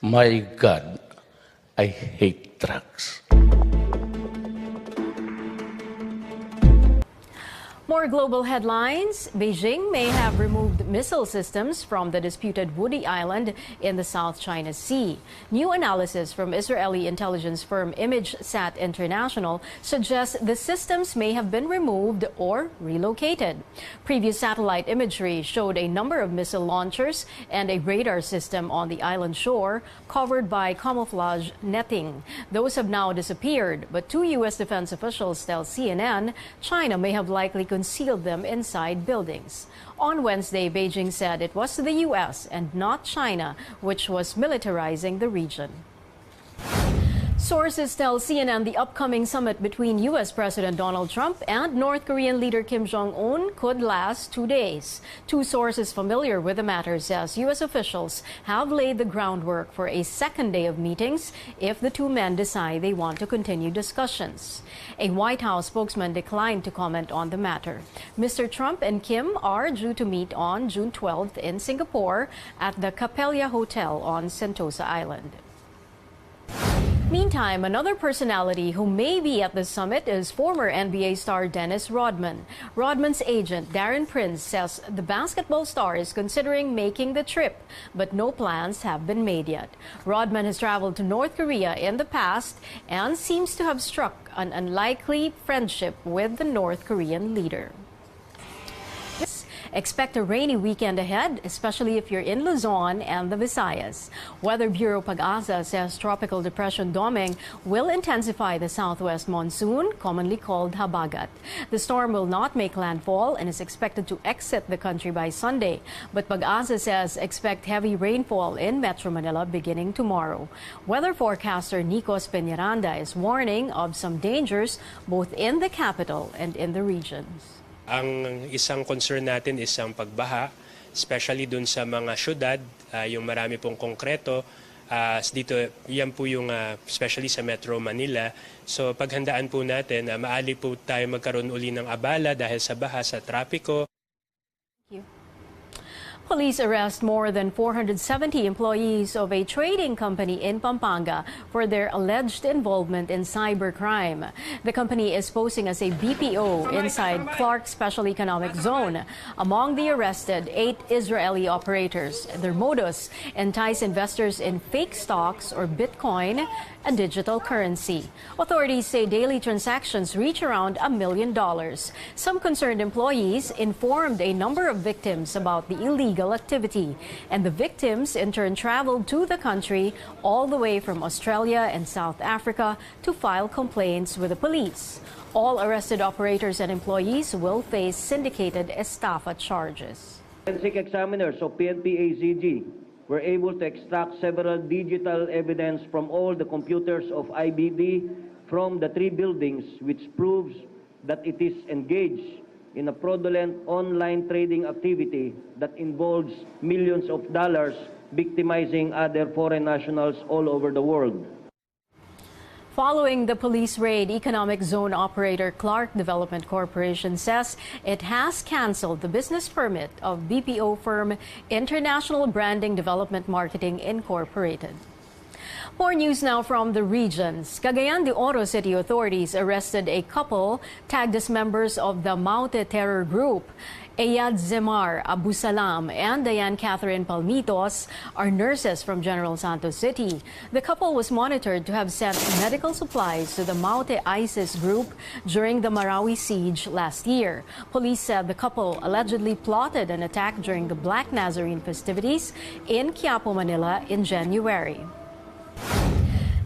My God, I hate drugs. More global headlines. Beijing may have removed missile systems from the disputed Woody Island in the South China Sea. New analysis from Israeli intelligence firm ImageSat International suggests the systems may have been removed or relocated. Previous satellite imagery showed a number of missile launchers and a radar system on the island shore covered by camouflage netting. Those have now disappeared, but two U.S. defense officials tell CNN China may have likely concealed them inside buildings. On Wednesday, Beijing said it was the U.S. and not China which was militarizing the region. Sources tell CNN the upcoming summit between U.S. President Donald Trump and North Korean leader Kim Jong-un could last 2 days. Two sources familiar with the matter says U.S. officials have laid the groundwork for a second day of meetings if the two men decide they want to continue discussions. A White House spokesman declined to comment on the matter. Mr. Trump and Kim are due to meet on June 12th in Singapore at the Capella Hotel on Sentosa Island. Meantime, another personality who may be at the summit is former NBA star Dennis Rodman. Rodman's agent, Darren Prince, says the basketball star is considering making the trip, but no plans have been made yet. Rodman has traveled to North Korea in the past and seems to have struck an unlikely friendship with the North Korean leader. Expect a rainy weekend ahead, especially if you're in Luzon and the Visayas. Weather Bureau Pag-asa says Tropical Depression Doming will intensify the southwest monsoon, commonly called habagat. The storm will not make landfall and is expected to exit the country by Sunday. But Pag-asa says expect heavy rainfall in Metro Manila beginning tomorrow. Weather forecaster Nikos Peñaranda is warning of some dangers both in the capital and in the regions. Ang isang concern natin is ang pagbaha, especially dun sa mga syudad, yung marami pong konkreto. Dito, yan po yung especially sa Metro Manila. So paghandaan po natin, maali po tayo magkaroon uli ng abala dahil sa baha sa trapiko. Police arrest more than 470 employees of a trading company in Pampanga for their alleged involvement in cybercrime. The company is posing as a BPO inside Clark Special Economic Zone. Among the arrested, 8 Israeli operators. Their modus: entice investors in fake stocks or Bitcoin, a digital currency. Authorities say daily transactions reach around $1 million. Some concerned employees informed a number of victims about the illegal activity, and the victims in turn traveled to the country all the way from Australia and South Africa to file complaints with the police. All arrested operators and employees will face syndicated estafa charges. Forensic examiners of PNP-ACG were able to extract several digital evidence from all the computers of IBD from the 3 buildings, which proves that it is engaged in a fraudulent online trading activity that involves millions of dollars, victimizing other foreign nationals all over the world. Following the police raid, economic zone operator Clark Development Corporation says it has canceled the business permit of BPO firm International Branding Development Marketing Incorporated. More news now from the regions. Cagayan de Oro City authorities arrested a couple tagged as members of the Maute terror group. Ayad Zemar Abu Salam and Diane Catherine Palmitos are nurses from General Santos City. The couple was monitored to have sent medical supplies to the Maute ISIS group during the Marawi siege last year. Police said the couple allegedly plotted an attack during the Black Nazarene festivities in Quiapo, Manila in January.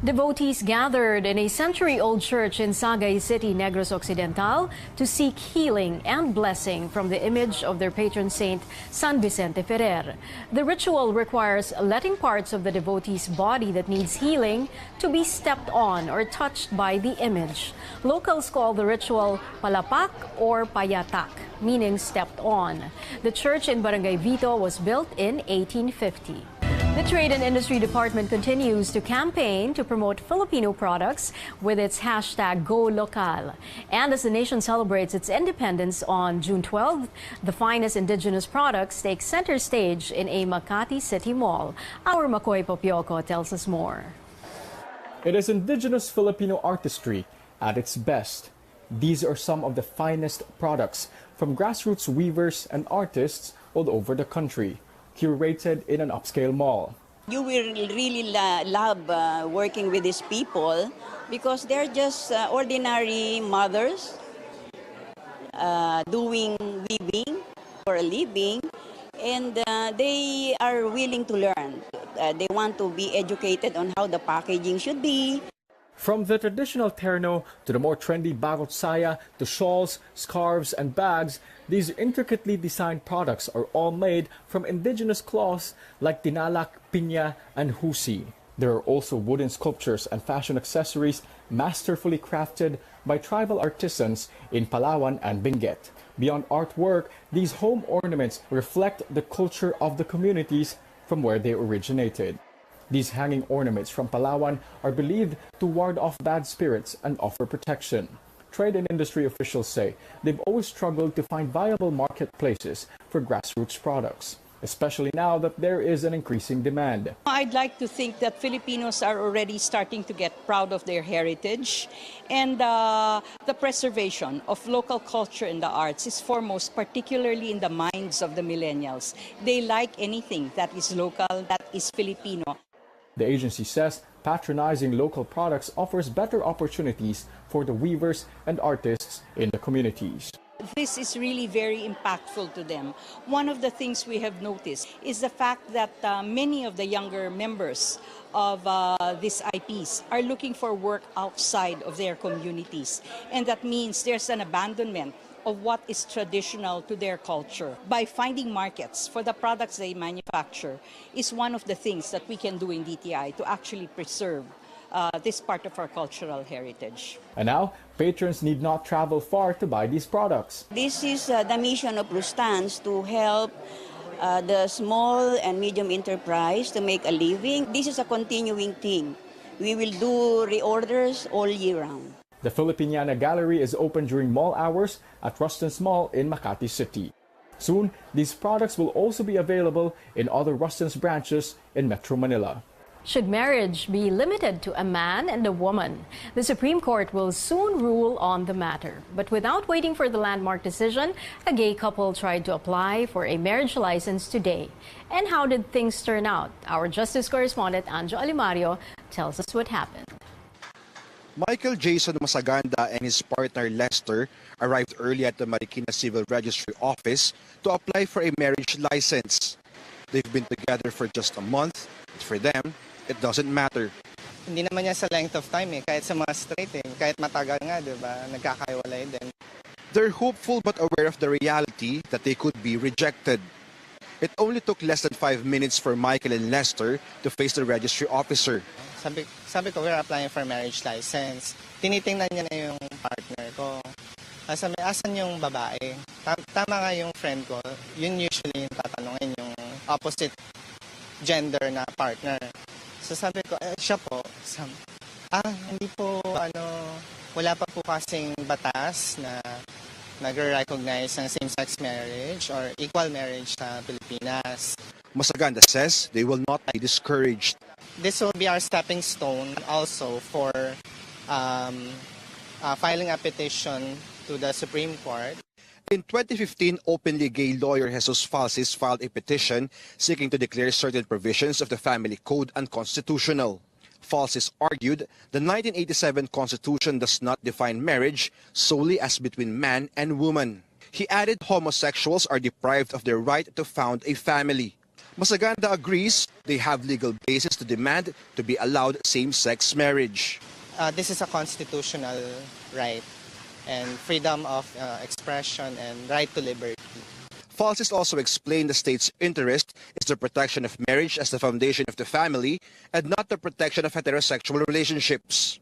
Devotees gathered in a century-old church in Sagay City, Negros Occidental, to seek healing and blessing from the image of their patron saint, San Vicente Ferrer. The ritual requires letting parts of the devotee's body that needs healing to be stepped on or touched by the image. Locals call the ritual palapak or payatak, meaning stepped on. The church in Barangay Vito was built in 1850. The Trade and Industry Department continues to campaign to promote Filipino products with its hashtag #GoLocal. And as the nation celebrates its independence on June 12th, the finest indigenous products take center stage in a Makati City Mall. Our Makoy Popioco tells us more. It is indigenous Filipino artistry at its best. These are some of the finest products from grassroots weavers and artists all over the country, curated in an upscale mall. You will really love working with these people because they're just ordinary mothers doing weaving for a living, and they are willing to learn. They want to be educated on how the packaging should be. From the traditional terno to the more trendy bagot saya to shawls, scarves, and bags, these intricately designed products are all made from indigenous cloths like tinalak, piña, and husi. There are also wooden sculptures and fashion accessories masterfully crafted by tribal artisans in Palawan and Benguet. Beyond artwork, these home ornaments reflect the culture of the communities from where they originated. These hanging ornaments from Palawan are believed to ward off bad spirits and offer protection. Trade and industry officials say they've always struggled to find viable marketplaces for grassroots products, especially now that there is an increasing demand. I'd like to think that Filipinos are already starting to get proud of their heritage, and the preservation of local culture and the arts is foremost, particularly in the minds of the millennials. They like anything that is local, that is Filipino. The agency says patronizing local products offers better opportunities for the weavers and artists in the communities. This is really very impactful to them. One of the things we have noticed is the fact that many of the younger members of these IPs are looking for work outside of their communities. And that means there's an abandonment of what is traditional to their culture. By finding markets for the products they manufacture is one of the things that we can do in DTI to actually preserve this part of our cultural heritage. And now, patrons need not travel far to buy these products. This is the mission of Rustans, to help the small and medium enterprise to make a living. This is a continuing thing. We will do reorders all year round. The Filipiniana Gallery is open during mall hours at Ruston's Mall in Makati City. Soon, these products will also be available in other Ruston's branches in Metro Manila. Should marriage be limited to a man and a woman? The Supreme Court will soon rule on the matter. But without waiting for the landmark decision, a gay couple tried to apply for a marriage license today. And how did things turn out? Our Justice correspondent Anjo Alimario tells us what happened. Michael Jason Masaganda and his partner Lester arrived early at the Marikina Civil Registry Office to apply for a marriage license. They've been together for just a month, but for them, it doesn't matter. Hindi naman yan sa length of time kahit sa mga straight kahit matagal nga, di ba, nagkakaiwalay din. They're hopeful but aware of the reality that they could be rejected. It only took less than 5 minutes for Michael and Lester to face the registry officer. Sabi ko, we're applying for marriage license. Tinitingnan niya na yung partner ko. Sabi, asan yung babae? Tama nga yung friend ko. Yun usually yung tatanungin, yung opposite gender na partner. So sabi ko, siya po. Hindi po, wala pa po kasing batas na nagre-recognize ng same-sex marriage or equal marriage sa Pilipinas. Masaganda says they will not be discouraged. This will be our stepping stone also for filing a petition to the Supreme Court. In 2015, openly gay lawyer Jesus Falsis filed a petition seeking to declare certain provisions of the Family Code unconstitutional. Falsis argued the 1987 Constitution does not define marriage solely as between man and woman. He added homosexuals are deprived of their right to found a family. Masaganda agrees they have legal basis to demand to be allowed same-sex marriage. This is a constitutional right and freedom of expression and right to liberty. Falsis also explained the state's interest is the protection of marriage as the foundation of the family and not the protection of heterosexual relationships.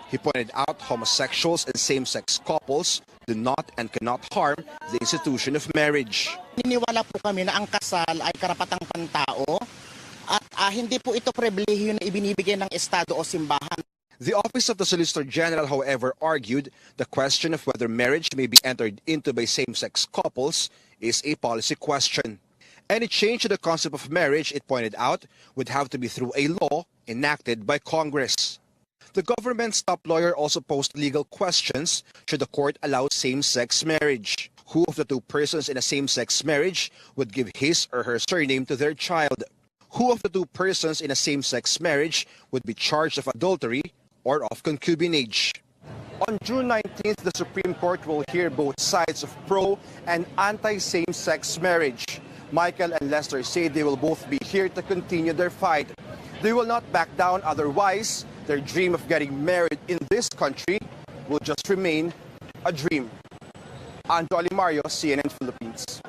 He pointed out homosexuals and same-sex couples do not and cannot harm the institution of marriage. Niniwala po kami na ang kasal ay karapatang pantao At hindi po ito pribilehiyo na ibinibigay ng Estado o simbahan. The Office of the Solicitor General, however, argued the question of whether marriage may be entered into by same-sex couples is a policy question. Any change to the concept of marriage, it pointed out, would have to be through a law enacted by Congress. The government's top lawyer also posed legal questions should the court allow same-sex marriage. Who of the two persons in a same-sex marriage would give his or her surname to their child? Who of the two persons in a same-sex marriage would be charged of adultery or of concubinage? On June 19th, the Supreme Court will hear both sides of pro and anti-same-sex marriage. Michael and Lester say they will both be here to continue their fight. They will not back down, otherwise their dream of getting married in this country will just remain a dream. Anjo Alimario, CNN Philippines.